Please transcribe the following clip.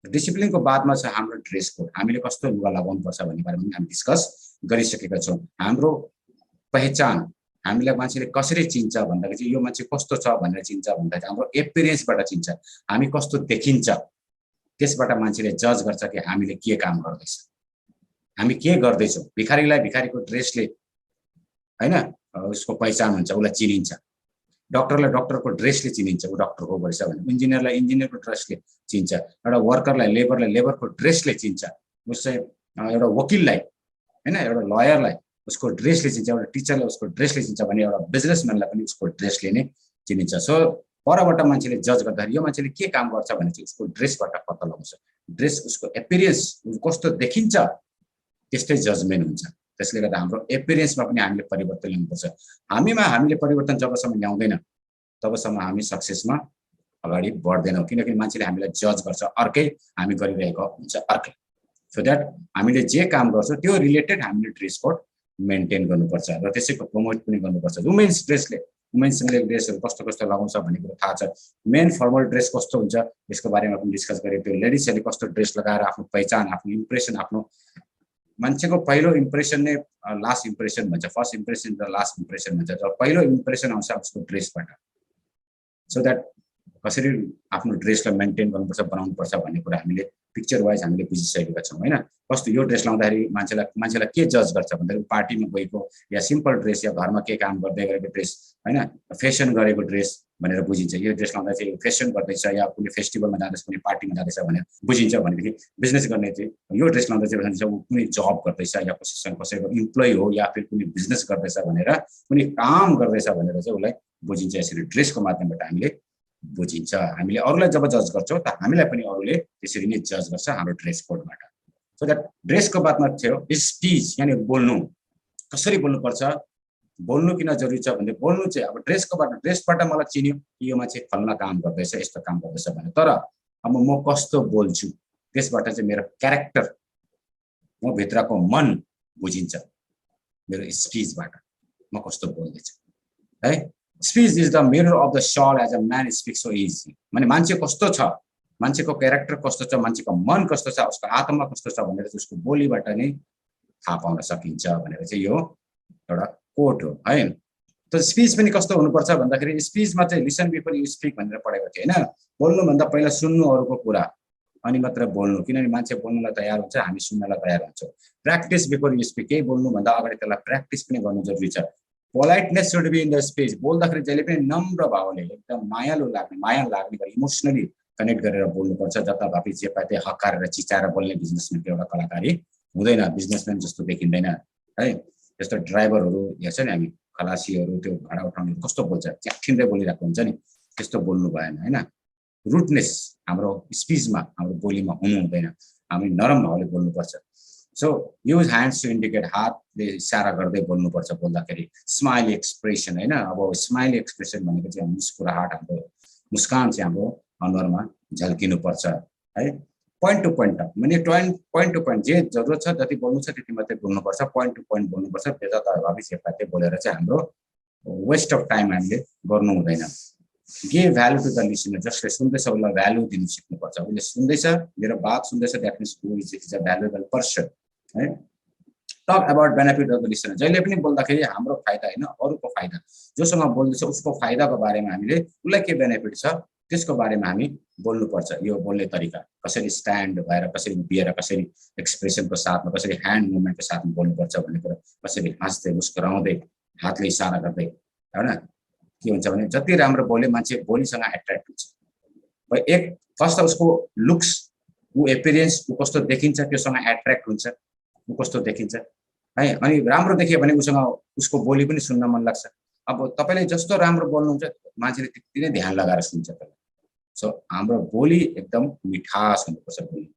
डिसिप्लिनको बादमा छ हाम्रो ड्रेस कोड, हामीले कस्तो लुगा लगाउनु पर्छ भन्ने बारेमा हामी डिस्कस गरिसकेका छौं। हाम्रो पहिचान, हामीलाई मान्छेले कसरी चिन्छ भन्दाखेरि चाहिँ यो मान्छे कस्तो छ भनेर चिन्छ भन्दाखेरि हाम्रो एपियरेन्सबाट चिन्छ, हामी कस्तो देखिन्छ त्यसबाट मान्छेले जज गर्छ कि हामीले के काम गर्दैछ, हामी के गर्दैछौँ। भिखारीलाई भिखारीको ड्रेसले हैन उसको पहिचान हुन्छ, उसलाई चिनिन्छ। डक्टरलाई डक्टरको ड्रेसले चिनिन्छ, ऊ डक्टर हो भएछ भने। इन्जिनियरलाई इन्जिनियरको ड्रेसले चिन्छ, एउटा वर्करलाई लेबरलाई लेबरको ड्रेसले चिन्छ, उसै एउटा वकिललाई हैन एउटा लयरलाई उसको ड्रेसले चिन्छ, एउटा टिचरलाई उसको ड्रेसले चिन्छ भने एउटा बिजनेसम्यानलाई पनि उसको ड्रेसले नै चिनिन्छ। सो परबाट मान्छेले जज गर्दाखेरि यो मान्छेले के काम गर्छ भने चाहिँ उसको ड्रेसबाट पत्ता लगाउँछ। ड्रेस उसको एपियरेन्स कस्तो देखिन्छ त्यस्तै जजमेन्ट हुन्छ। त्यसले गर्दा हाम्रो एपियरेन्समा पनि हामीले परिवर्तन ल्याउनुपर्छ। हामीले परिवर्तन जबसम्म ल्याउँदैन तबसम्म हामी सक्सेसमा अगाडि बढ्दैनौँ, किनकि मान्छेले हामीलाई जज गर्छ अर्कै, हामी गरिरहेको हुन्छ अर्कै। सो द्याट हामीले जे काम गर्छौँ त्यो रिलेटेड हामीले ड्रेस कोड मेन्टेन गर्नुपर्छ र त्यसैको प्रमोट पनि गर्नुपर्छ। वुमेन्स ड्रेसहरू कस्तो कस्तो लगाउँछ भन्ने कुरो थाहा छ। मेन फर्मल ड्रेस कस्तो हुन्छ यसको बारेमा पनि डिस्कस गरेको थियो। लेडिजहरूले कस्तो ड्रेस लगाएर आफ्नो पहिचान, आफ्नो इम्प्रेसन, आफ्नो मान्छेको पहिलो इम्प्रेसन नै लास्ट इम्प्रेसन भन्छ, फर्स्ट इम्प्रेसन र लास्ट इम्प्रेसन भन्छ। र पहिलो इम्प्रेसन आउँछ उसको ड्रेसबाट। सो द्याट कसरी आफ्नो ड्रेसलाई मेन्टेन गर्नुपर्छ, बनाउनुपर्छ भन्ने कुरा हामीले पिक्चर वाइज हामीले बुझिसकेका छौँ हैन। कस्तो यो ड्रेस लाउँदाखेरि मान्छेलाई के जज गर्छ भन्दाखेरि पार्टीमा गएको या सिम्पल ड्रेस या घरमा के काम गर्दै गरेको ड्रेस हैन, फेसन गरेको ड्रेस भनेर बुझिन्छ। यो ड्रेस लाउँदा चाहिँ फेसन गर्दैछ या कुनै फेस्टिभलमा जाँदैछ, कुनै पार्टीमा जाँदैछ भनेर बुझिन्छ। भनेदेखि बिजनेस गर्ने चाहिँ यो ड्रेस लाउँदा चाहिँ भन्छ ऊ कुनै जब गर्दैछ या कसैको इम्प्लोइ हो या फिर कुनै बिजनेस गर्दैछ भनेर, कुनै काम गर्दैछ भनेर चाहिँ उसलाई बुझिन्छ। यसरी ड्रेसको माध्यमबाट हामीले बुझिन्छ। हामीले अरूलाई जब जज गर्छौँ त हामीलाई पनि अरूले त्यसरी नै जज गर्छ हाम्रो ड्रेस कोडबाट। सो द्याट ड्रेसको बादमा थियो स्पीच, यानी बोल्नु, कसरी बोल्नुपर्छ, बोल्नु किन जरुरी छ भन्ने बोल्नु चाहिँ अब ड्रेसबाट मलाई चिन्यो कि यो मान्छे फल्ना काम गर्दैछ, यस्तो काम गर्दैछ भने। तर अब म कस्तो बोल्छु त्यसबाट चाहिँ मेरो क्यारेक्टर, म भित्रको मन बुझिन्छ मेरो स्पीचबाट, म कस्तो बोल्दैछु है। Speech is the mirror of the soul as a man speaks so easy. माने मान्छे कस्तो छ, मान्छेको क्यारेक्टर कस्तो छ, मान्छेको मन कस्तो छ, उसको आत्मा कस्तो छ भनेर चाहिँ उसको बोलीबाट नै थाहा पाउन सकिन्छ भनेर चाहिँ यो एउटा कोट हो है। त स्पीच पनि कस्तो हुनुपर्छ भन्दाखेरि स्पीचमा चाहिँ लिसन बिफोर यु स्पिक भनेर पढेको थियो हैन। बोल्नुभन्दा पहिला सुन्नु अरूको कुरा अनि मात्र बोल्नु, किनभने मान्छे बोल्नलाई तयार हुन्छ, हामी सुन्नलाई तयार हुन्छौँ। प्र्याक्टिस बिफोर यु स्पिक, केही बोल्नुभन्दा अगाडि त्यसलाई प्र्याक्टिस पनि गर्नु जरुरी छ। Politeness should be in the speech, बोल्दाखेरि जहिले पनि नम्र भावले एकदम माया लाग्ने गरी इमोसनली कनेक्ट गरेर बोल्नुपर्छ। जताभावी जे पाए त्यही हकारेर चिचाएर बोल्ने बिजनेसम्यानको एउटा कलाकारी हुँदैन, बिजनेसम्यान जस्तो देखिँदैन है। जस्तो ड्राइभरहरू हेर्छ नि हामी, खलासीहरू त्यो भाडा उठाउनेहरू कस्तो बोल्छ, च्याठिँदै बोलिरहेको हुन्छ नि, त्यस्तो बोल्नु भएन हैन। रुडनेस हाम्रो स्पीचमा, हाम्रो बोलीमा हुनु हुँदैन, हामी नरम भावले बोल्नुपर्छ। So use hands to indicate, हातले इसारा गर्दै बोल्नुपर्छ बोल्दाखेरि। स्माइल एक्सप्रेसन हैन, अब स्माइल एक्सप्रेसन भनेको चाहिँ मुस्कुराहट, हाम्रो मुस्कान चाहिँ हाम्रो अनुहारमा झल्किनुपर्छ है। पोइन्ट टु पोइन्ट, माने पोइन्ट टु पोइन्ट जे जरुरत छ जति बोल्नु छ त्यति मात्रै बोल्नुपर्छ, पोइन्ट टु पोइन्ट बोल्नुपर्छ। बेजताभावी चेपाते बोलेर चाहिँ हाम्रो वेस्ट अफ टाइम हामीले गर्नु हुँदैन। Give value to the listener, जसले सुन्दैछ उसलाई भ्यालु दिनु सिक्नुपर्छ। उसले सुन्दैछ, मेरो बात सुन्दैछ, that means who is a valuable person है। Talk about benefit of the listener, जहिले पनि बोल्दाखेरि हाम्रो फाइदा हैन अरूको फाइदा, जोसँग बोल्दैछ उसको फाइदाको बारेमा हामीले उसलाई के बेनिफिट छ त्यसको बारेमा हामी बोल्नुपर्छ। यो बोल्ने तरिका कसरी स्ट्यान्ड भएर, कसरी उभिएर, कसरी एक्सप्रेसनको साथमा, कसरी ह्यान्ड मुभमेन्टको साथमा बोल्नुपर्छ भन्ने कुरा, कसरी हाँस्दै मुस्कुराउँदै हातले इसारा गर्दै हैन। के हुन्छ भने जति राम्रो बोले मान्छे बोलीसँग एट्र्याक्ट हुन्छ। एक फर्स्ट उसको लुक्स, ऊ एपियरेन्स, ऊ कस्तो देखिन्छ त्योसँग एट्र्याक्ट हुन्छ, ऊ कस्तो देखिन्छ है। अनि राम्रो देखियो भने उसँग उसको बोली पनि सुन्न मन लाग्छ। अब तपाईले जस्तो राम्रो बोल्नुहुन्छ मान्छेले त्यति नै ध्यान लगाएर सुन्छ तपाईलाई। सो हाम्रो बोली एकदम मिठास हुनुपर्छ बोली।